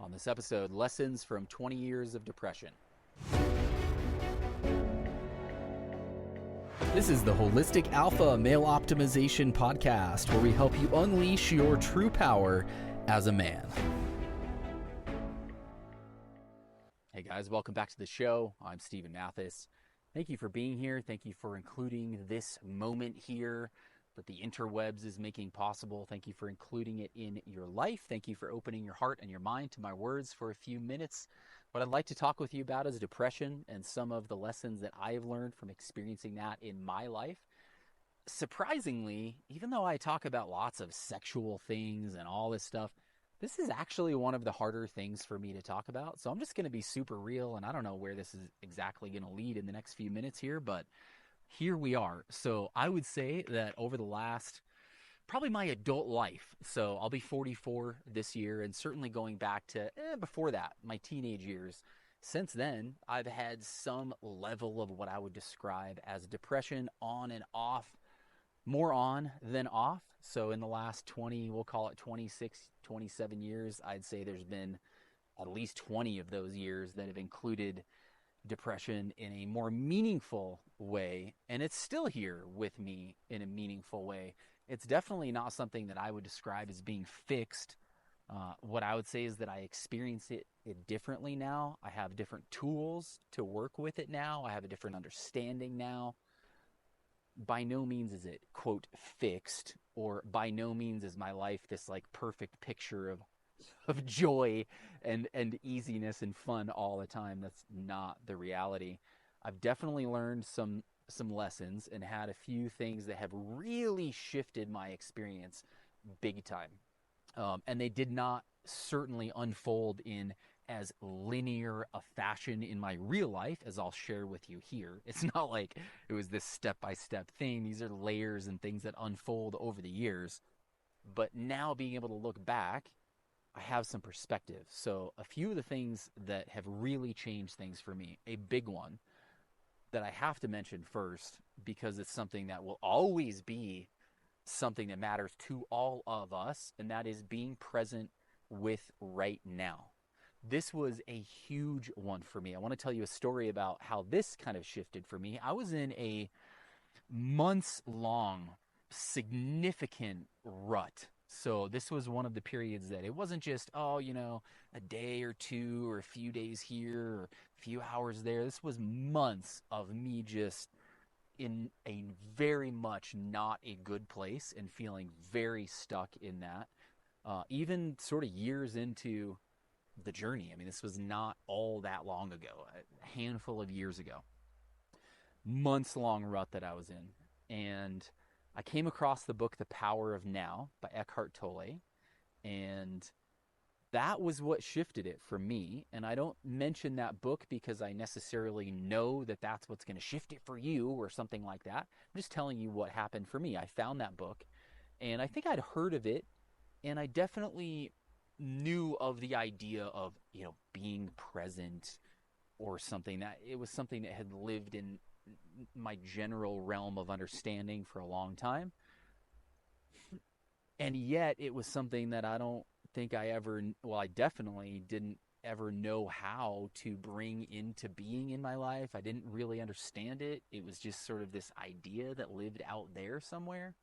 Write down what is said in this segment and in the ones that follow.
On this episode, lessons from 20 years of depression. This is the Holistic Alpha Male Optimization Podcast, where we help you unleash your true power as a man. Hey guys, welcome back to the show. I'm Stephen Mathis. Thank you for being here. Thank you for including this moment here that the interwebs is making possible. Thank you for including it in your life. Thank you for opening your heart and your mind to my words for a few minutes. What I'd like to talk with you about is depression and some of the lessons that I have learned from experiencing that in my life. Surprisingly, even though I talk about lots of sexual things and all this stuff, this is actually one of the harder things for me to talk about. So I'm just going to be super real, and I don't know where this is exactly going to lead in the next few minutes here, but here we are. So I would say that over the last, probably my adult life, so I'll be 44 this year, and certainly going back to before that, my teenage years, since then, I've had some level of what I would describe as depression on and off, more on than off. So in the last 20, we'll call it 26, 27 years, I'd say there's been at least 20 of those years that have included depression in a more meaningful way, and it's still here with me in a meaningful way. It's definitely not something that I would describe as being fixed. What I would say is that I experience it differently now. I have different tools to work with it now. I have a different understanding now. By no means is it, quote, fixed, or by no means is my life this like perfect picture of joy and easiness and fun all the time. That's not the reality. I've definitely learned some lessons and had a few things that have really shifted my experience big time. And they did not certainly unfold in as linear a fashion in my real life as I'll share with you here. It's not like it was this step-by-step thing. These are layers and things that unfold over the years. But now being able to look back, I have some perspective. So a few of the things that have really changed things for me, a big one that I have to mention first, because it's something that will always be something that matters to all of us, and that is being present with right now. This was a huge one for me. I want to tell you a story about how this kind of shifted for me. I was in a months long, significant rut. So this was one of the periods that it wasn't just, a day or two or a few days here or a few hours there. This was months of me just in a very much not a good place and feeling very stuck in that. Even sort of years into the journey. I mean, this was not all that long ago, a handful of years ago. Months long rut that I was in. And I came across the book The Power of Now by Eckhart Tolle, and that was what shifted it for me. And I don't mention that book because I necessarily know that that's what's going to shift it for you or something like that. I'm just telling you what happened for me. I found that book, and I think I'd heard of it, and I definitely knew of the idea of, being present or something. That it was something that had lived in my general realm of understanding for a long time. And yet it was something that I don't think I definitely didn't ever know how to bring into being in my life. I didn't really understand it. It was just sort of this idea that lived out there somewhere.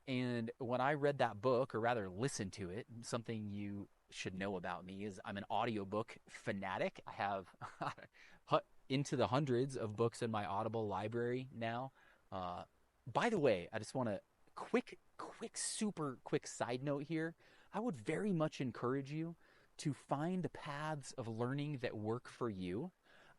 And when I read that book, or rather listened to it, something you should know about me is I'm an audiobook fanatic. I have into the hundreds of books in my Audible library now. Uh, by the way, I just want to super quick side note here. I would very much encourage you to find the paths of learning that work for you.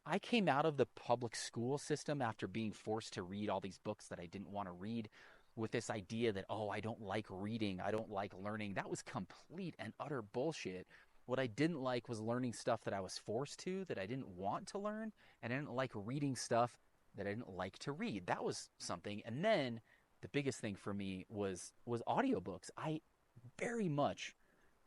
I came out of the public school system after being forced to read all these books that I didn't want to read with this idea that, oh, I don't like reading, I don't like learning. That was complete and utter bullshit. What I didn't like was learning stuff that I was forced to, that I didn't want to learn, and I didn't like reading stuff that I didn't like to read. That was something. And then the biggest thing for me was audiobooks. I very much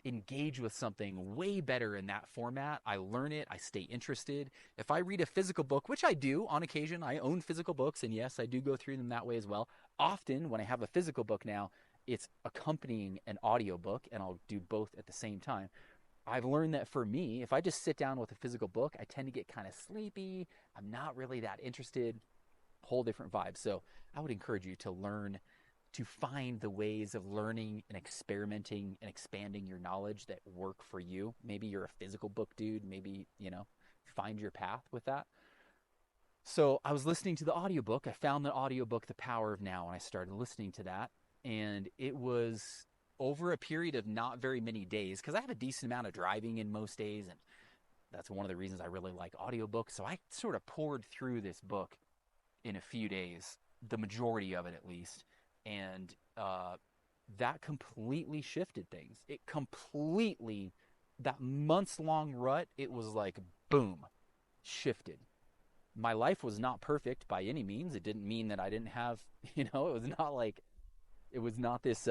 engage with something way better in that format. I learn it, I stay interested. If I read a physical book, which I do on occasion, I own physical books, and yes, I do go through them that way as well. Often when I have a physical book now, it's accompanying an audiobook, and I'll do both at the same time. I've learned that for me, if I just sit down with a physical book, I tend to get kind of sleepy. I'm not really that interested. Whole different vibe. So I would encourage you to learn to find the ways of learning and experimenting and expanding your knowledge that work for you. Maybe you're a physical book dude. Maybe, find your path with that. So I was listening to the audiobook. I found the audiobook, The Power of Now, and I started listening to that. And it was over a period of not very many days because I have a decent amount of driving in most days. And that's one of the reasons I really like audiobooks. So I sort of poured through this book in a few days, the majority of it at least. And that completely shifted things. It completely, that months long rut, it was like, boom, shifted. My life was not perfect by any means. It didn't mean that I didn't have, it was not like, it was not this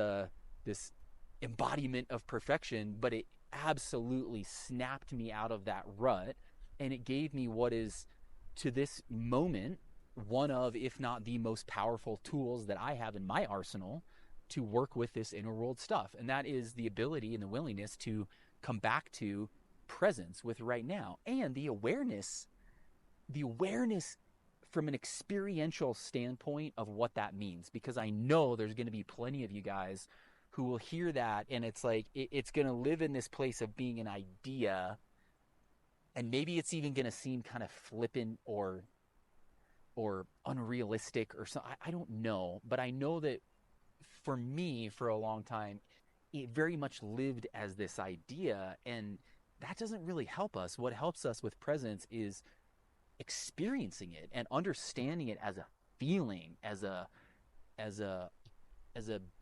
embodiment of perfection, but it absolutely snapped me out of that rut. And it gave me what is, to this moment, one of, if not the most powerful tools that I have in my arsenal to work with this inner world stuff. And that is the ability and the willingness to come back to presence with right now, and the awareness from an experiential standpoint of what that means, because I know there's going to be plenty of you guys who will hear that and it's like it's going to live in this place of being an idea, and maybe it's even going to seem kind of flippant or unrealistic or something. I don't know, but I know that for me, for a long time, it very much lived as this idea, and that doesn't really help us. What helps us with presence is experiencing it and understanding it as a feeling, as a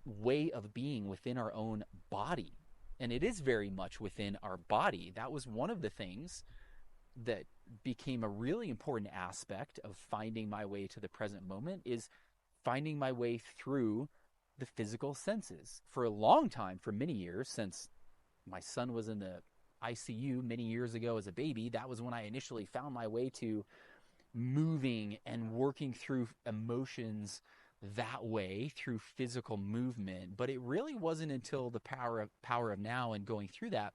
way of being within our own body. And it is very much within our body. That was one of the things that became a really important aspect of finding my way to the present moment, is finding my way through the physical senses. For a long time, for many years, since my son was in the ICU many years ago as a baby, that was when I initially found my way to moving and working through emotions that way, through physical movement. But it really wasn't until the power of now and going through that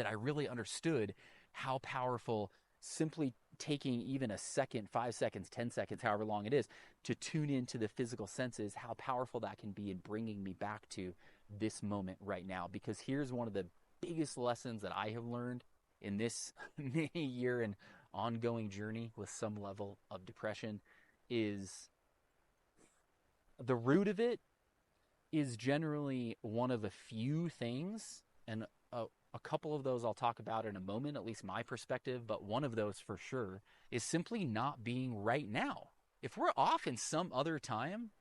I really understood how powerful simply taking even a second, 5 seconds, 10 seconds, however long it is, to tune into the physical senses, how powerful that can be in bringing me back to this moment right now. Because here's one of the biggest lessons that I have learned in this many year and ongoing journey with some level of depression, is the root of it is generally one of a few things, and a couple of those I'll talk about in a moment, at least my perspective, but one of those for sure is simply not being right now. If we're off in some other time,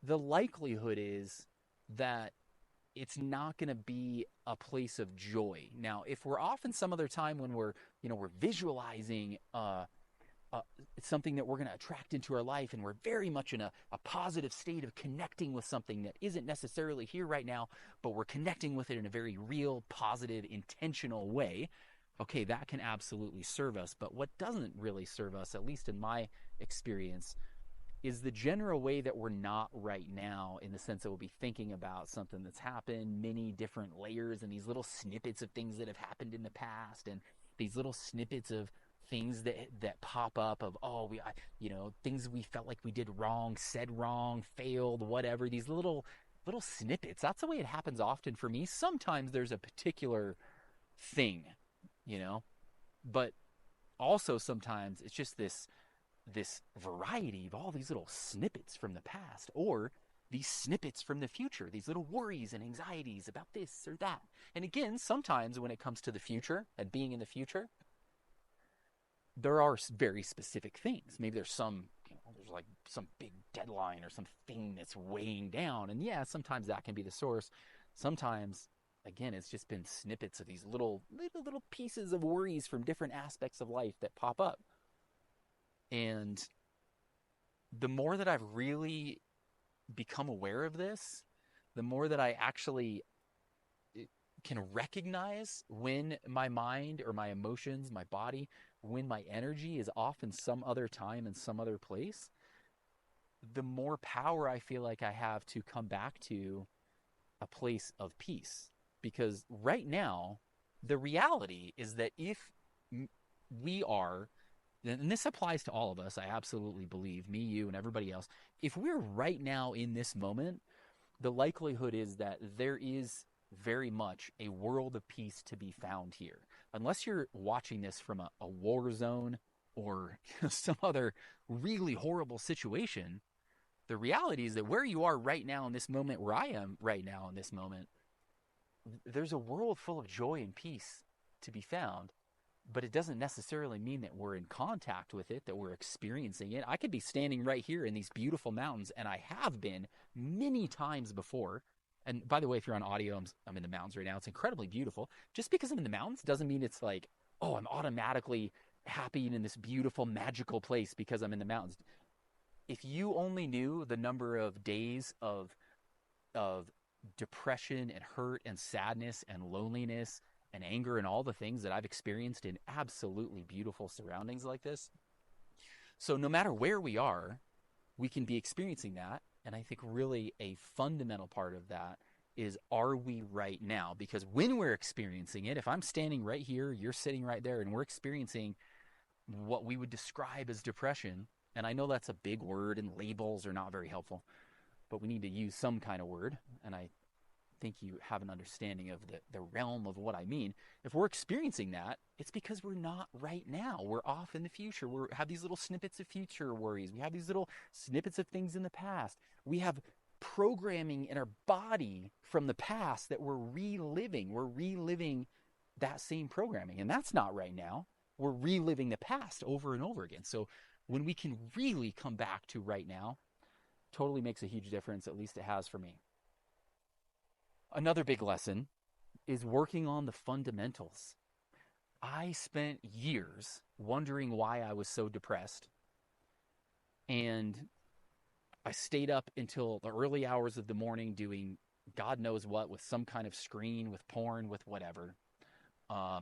the likelihood is that it's not going to be a place of joy. Now, if we're off in some other time when we're visualizing it's something that we're going to attract into our life, and we're very much in a positive state of connecting with something that isn't necessarily here right now, but we're connecting with it in a very real, positive, intentional way, okay, that can absolutely serve us. But what doesn't really serve us, at least in my experience, is the general way that we're not right now, in the sense that we'll be thinking about something that's happened, many different layers, and these little snippets of things that have happened in the past, and these little snippets of things that pop up of, things we felt like we did wrong, said wrong, failed, whatever. These little snippets. That's the way it happens often for me. Sometimes there's a particular thing, but also sometimes it's just this variety of all these little snippets from the past, or these snippets from the future, these little worries and anxieties about this or that. And again, sometimes when it comes to the future and being in the future, there are very specific things. Maybe there's there's like some big deadline or something that's weighing down. And yeah, sometimes that can be the source. Sometimes, again, it's just been snippets of these little pieces of worries from different aspects of life that pop up. And the more that I've really become aware of this, the more that I actually can recognize when my mind or my emotions, my body, when my energy is off in some other time in some other place, the more power I feel like I have to come back to a place of peace. Because right now, The reality is that if we are, and this applies to all of us, I absolutely believe, me, you, and everybody else, if we're right now in this moment, the likelihood is that there is very much a world of peace to be found here. Unless you're watching this from a war zone or some other really horrible situation, the reality is that where you are right now in this moment, where I am right now in this moment, there's a world full of joy and peace to be found. But it doesn't necessarily mean that we're in contact with it, that we're experiencing it. I could be standing right here in these beautiful mountains, and I have been many times before. And by the way, if you're on audio, I'm in the mountains right now. It's incredibly beautiful. Just because I'm in the mountains doesn't mean it's like, oh, I'm automatically happy and in this beautiful, magical place because I'm in the mountains. If you only knew the number of days of depression and hurt and sadness and loneliness and anger and all the things that I've experienced in absolutely beautiful surroundings like this. So no matter where we are, we can be experiencing that. And I think really a fundamental part of that is, are we right now? Because when we're experiencing it, if I'm standing right here, you're sitting right there, and we're experiencing what we would describe as depression, and I know that's a big word and labels are not very helpful, but we need to use some kind of word. And I think you have an understanding of the realm of what I mean. If we're experiencing that, it's because we're not right now. We're off in the future. We have these little snippets of future worries. We have these little snippets of things in the past. We have programming in our body from the past that we're reliving. We're reliving that same programming, and that's not right now. We're reliving the past over and over again. So when we can really come back to right now, totally makes a huge difference. At least it has for me. Another big lesson is working on the fundamentals. I spent years wondering why I was so depressed, and I stayed up until the early hours of the morning doing God knows what with some kind of screen, with porn, with whatever. I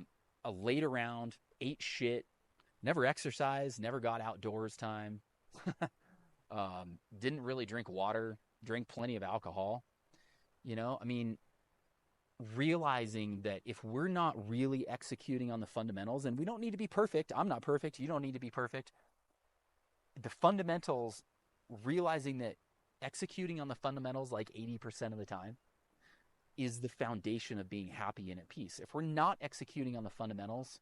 laid around, ate shit, never exercised, never got outdoors time, didn't really drink water, drank plenty of alcohol. I mean, realizing that if we're not really executing on the fundamentals, and we don't need to be perfect, I'm not perfect, you don't need to be perfect. The fundamentals, realizing that executing on the fundamentals like 80% of the time is the foundation of being happy and at peace. If we're not executing on the fundamentals,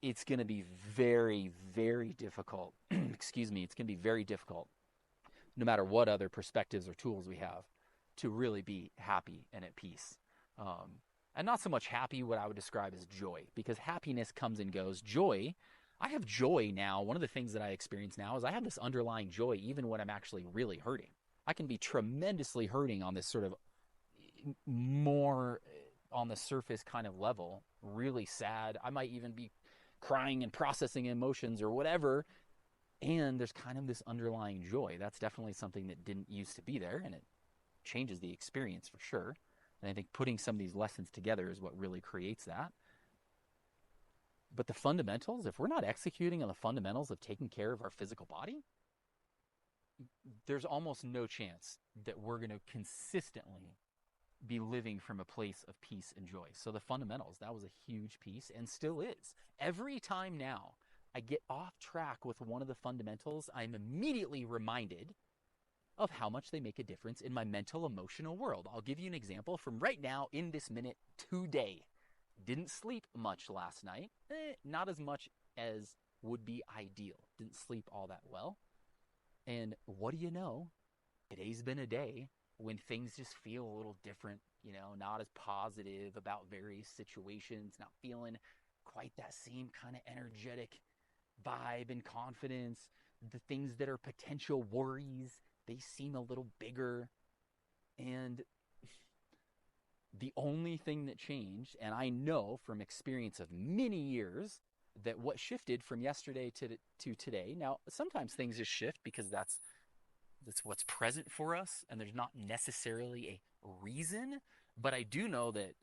it's going to be very, very difficult. Excuse me, it's going to be very difficult, no matter what other perspectives or tools we have, to really be happy and at peace. And not so much happy, what I would describe as joy, because happiness comes and goes. Joy, I have joy now. One of the things that I experience now is I have this underlying joy even when I'm actually really hurting. I can be tremendously hurting on this sort of more on the surface kind of level, really sad. I might even be crying and processing emotions or whatever. And there's kind of this underlying joy. That's definitely something that didn't used to be there, and it changes the experience for sure. And I think putting some of these lessons together is what really creates that. But the fundamentals, if we're not executing on the fundamentals of taking care of our physical body, there's almost no chance that we're going to consistently be living from a place of peace and joy. So the fundamentals, that was a huge piece and still is. Every time now I get off track with one of the fundamentals, I'm immediately reminded of how much they make a difference in my mental, emotional world. I'll give you an example from right now in this minute today. Didn't sleep much last night. Not as much as would be ideal. Didn't sleep all that well. And what do you know? Today's been a day when things just feel a little different, not as positive about various situations, not feeling quite that same kind of energetic vibe and confidence. The things that are potential worries, they seem a little bigger. And the only thing that changed, and I know from experience of many years, that what shifted from yesterday to today, now sometimes things just shift because that's what's present for us, and there's not necessarily a reason, but I do know that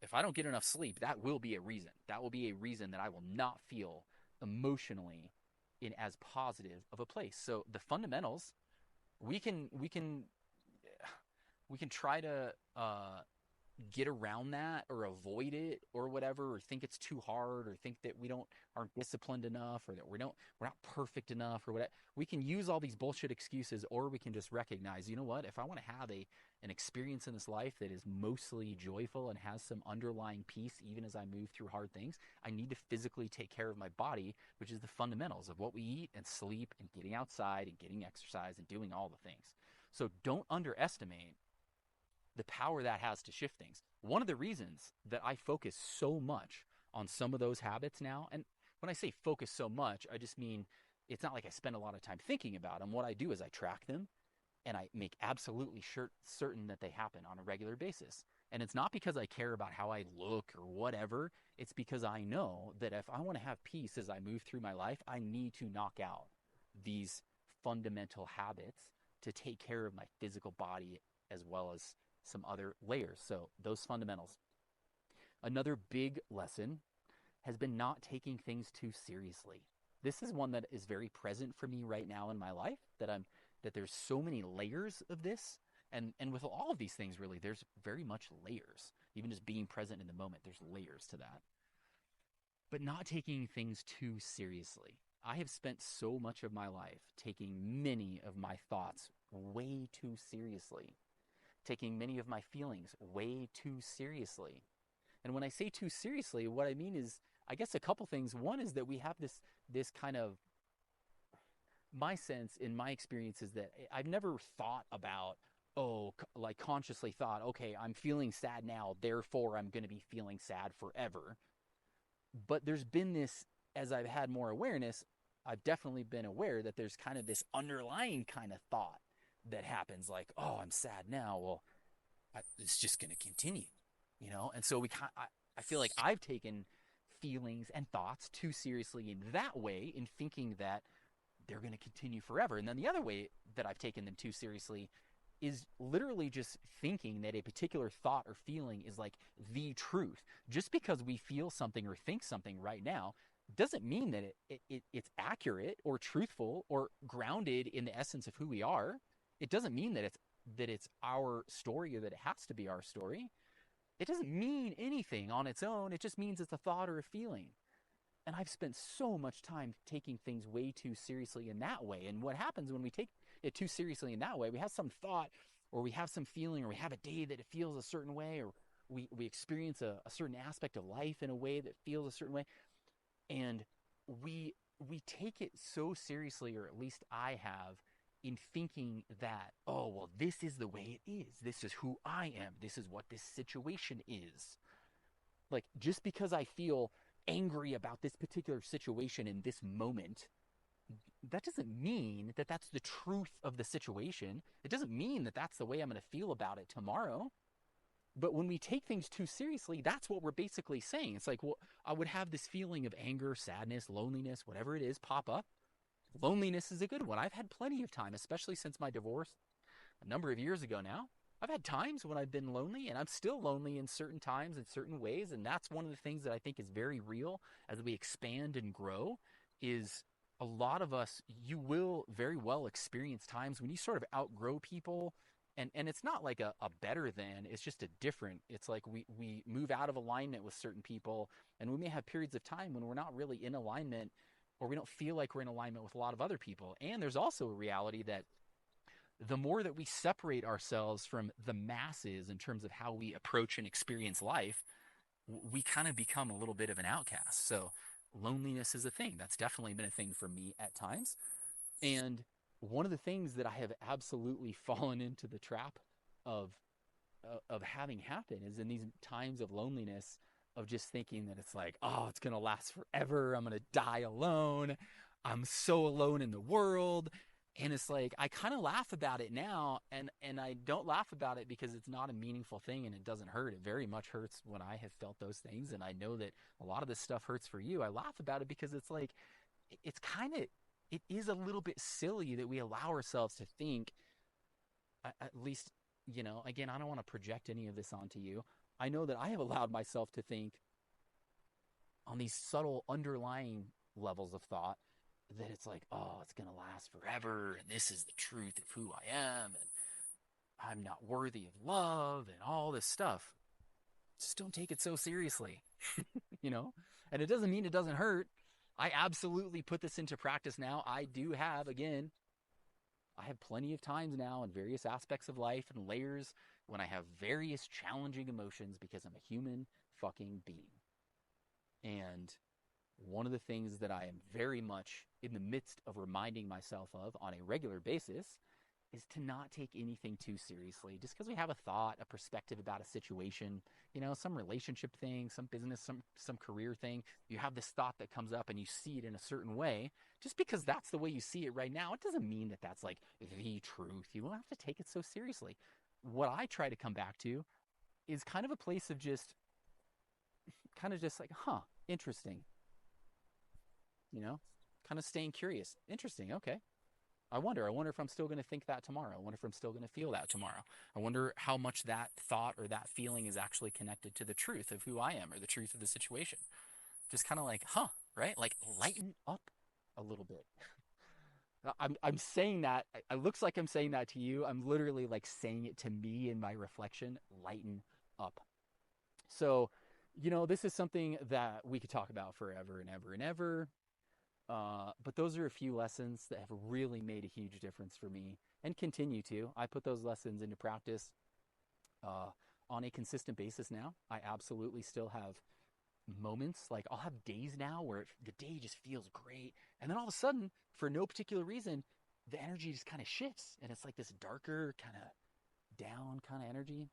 if I don't get enough sleep, that will be a reason. That will be a reason that I will not feel emotionally in as positive of a place. So the fundamentals, we can try to get around that or avoid it or whatever, or think it's too hard, or think that we don't aren't disciplined enough, or that we're not perfect enough, or whatever. We can use all these bullshit excuses, or we can just recognize, you know what, if I want to have an experience in this life that is mostly joyful and has some underlying peace even as I move through hard things, I need to physically take care of my body, which is the fundamentals of what we eat and sleep and getting outside and getting exercise and doing all the things. So don't underestimate the power that has to shift things. One of the reasons that I focus so much on some of those habits now, and when I say focus so much, I just mean it's not like I spend a lot of time thinking about them. What I do is I track them and I make absolutely certain that they happen on a regular basis. And it's not because I care about how I look or whatever. It's because I know that if I want to have peace as I move through my life, I need to knock out these fundamental habits to take care of my physical body as well as some other layers. So those fundamentals. Another big lesson has been not taking things too seriously. This is one that is very present for me right now in my life, that there's so many layers of this. And with all of these things, really, there's very much layers. Even just being present in the moment, there's layers to that. But not taking things too seriously. I have spent so much of my life taking many of my thoughts way too seriously, taking many of my feelings way too seriously. And when I say too seriously, what I mean is, I guess a couple things. One is that we have this kind of, my sense in my experience is that I've never thought about, like consciously thought, okay, I'm feeling sad now, therefore I'm going to be feeling sad forever. But there's been this, as I've had more awareness, I've definitely been aware that there's kind of this underlying kind of thought that happens, like, oh, I'm sad now. Well, it's just going to continue, you know? And so I feel like I've taken feelings and thoughts too seriously in that way, in thinking that they're going to continue forever. And then the other way that I've taken them too seriously is literally just thinking that a particular thought or feeling is like the truth. Just because we feel something or think something right now doesn't mean that it's accurate or truthful or grounded in the essence of who we are. It doesn't mean that it's our story or that it has to be our story. It doesn't mean anything on its own. It just means it's a thought or a feeling. And I've spent so much time taking things way too seriously in that way. And what happens when we take it too seriously in that way, we have some thought or we have some feeling or we have a day that it feels a certain way, or we experience a certain aspect of life in a way that feels a certain way. And we take it so seriously, or at least I have, in thinking that, oh, well, this is the way it is. This is who I am. This is what this situation is. Like, just because I feel angry about this particular situation in this moment, that doesn't mean that that's the truth of the situation. It doesn't mean that that's the way I'm going to feel about it tomorrow. But when we take things too seriously, that's what we're basically saying. It's like, well, I would have this feeling of anger, sadness, loneliness, whatever it is, pop up. Loneliness is a good one. I've had plenty of time, especially since my divorce a number of years ago now. I've had times when I've been lonely, and I'm still lonely in certain times, in certain ways. And that's one of the things that I think is very real as we expand and grow, is a lot of us, you will very well experience times when you sort of outgrow people. And it's not like a better than, it's just a different. It's like we move out of alignment with certain people, and we may have periods of time when we're not really in alignment, or we don't feel like we're in alignment with a lot of other people. And there's also a reality that the more that we separate ourselves from the masses in terms of how we approach and experience life, we kind of become a little bit of an outcast. So loneliness is a thing. That's definitely been a thing for me at times. And one of the things that I have absolutely fallen into the trap of having happen is in these times of loneliness, of just thinking that it's like, oh, it's going to last forever. I'm going to die alone. I'm so alone in the world. And it's like, I kind of laugh about it now, and I don't laugh about it because it's not a meaningful thing and it doesn't hurt. It very much hurts when I have felt those things, and I know that a lot of this stuff hurts for you. I laugh about it because it's like, it's kind of, it is a little bit silly that we allow ourselves to think, at least, you know, again, I don't want to project any of this onto you. I know that I have allowed myself to think on these subtle underlying levels of thought that it's like, oh, it's going to last forever, and this is the truth of who I am, and I'm not worthy of love, and all this stuff. just don't take it so seriously, you know? And it doesn't mean it doesn't hurt. I absolutely put this into practice now. I do have, again, I have plenty of times now in various aspects of life and layers when I have various challenging emotions because I'm a human fucking being. And one of the things that I am very much in the midst of reminding myself of on a regular basis is to not take anything too seriously. Just because we have a thought, a perspective about a situation, you know, some relationship thing, some business, some career thing, you have this thought that comes up and you see it in a certain way. Just because that's the way you see it right now, it doesn't mean that that's like the truth. You don't have to take it so seriously. What I try to come back to is kind of a place of just kind of just like, huh, interesting, you know, kind of staying curious. Interesting. Okay. I wonder if I'm still going to think that tomorrow. I wonder if I'm still going to feel that tomorrow. I wonder how much that thought or that feeling is actually connected to the truth of who I am or the truth of the situation. Just kind of like, huh, right? Like lighten up a little bit. I'm saying that. It looks like I'm saying that to you. I'm literally like saying it to me in my reflection. Lighten up. So, you know, this is something that we could talk about forever and ever and ever. But those are a few lessons that have really made a huge difference for me and continue to. I put those lessons into practice uh, on a consistent basis now. I absolutely still have moments, like I'll have days now where the day just feels great. And then all of a sudden, for no particular reason, the energy just kind of shifts. And it's like this darker, kind of down kind of energy.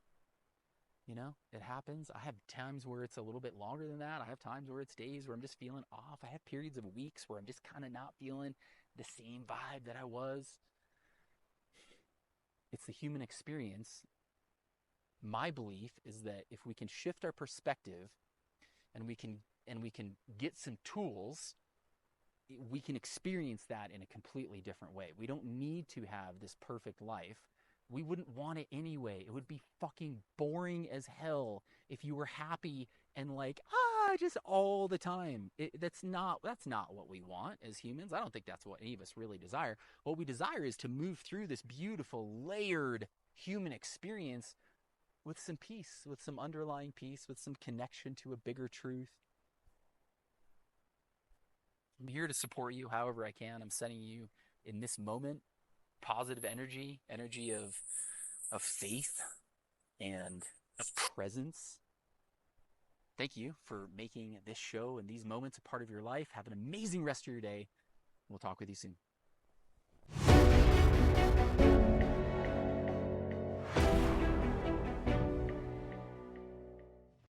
You know, it happens. I have times where it's a little bit longer than that. I have times where it's days where I'm just feeling off. I have periods of weeks where I'm just kind of not feeling the same vibe that I was. It's the human experience. My belief is that if we can shift our perspective and we can get some tools, we can experience that in a completely different way. We don't need to have this perfect life. We wouldn't want it anyway. It would be fucking boring as hell if you were happy and like, just all the time. That's not what we want as humans. I don't think that's what any of us really desire. What we desire is to move through this beautiful layered human experience with some peace, with some underlying peace, with some connection to a bigger truth. I'm here to support you however I can. I'm sending you in this moment positive energy, energy of faith and of presence. Thank you for making this show and these moments a part of your life. Have an amazing rest of your day. We'll talk with you soon.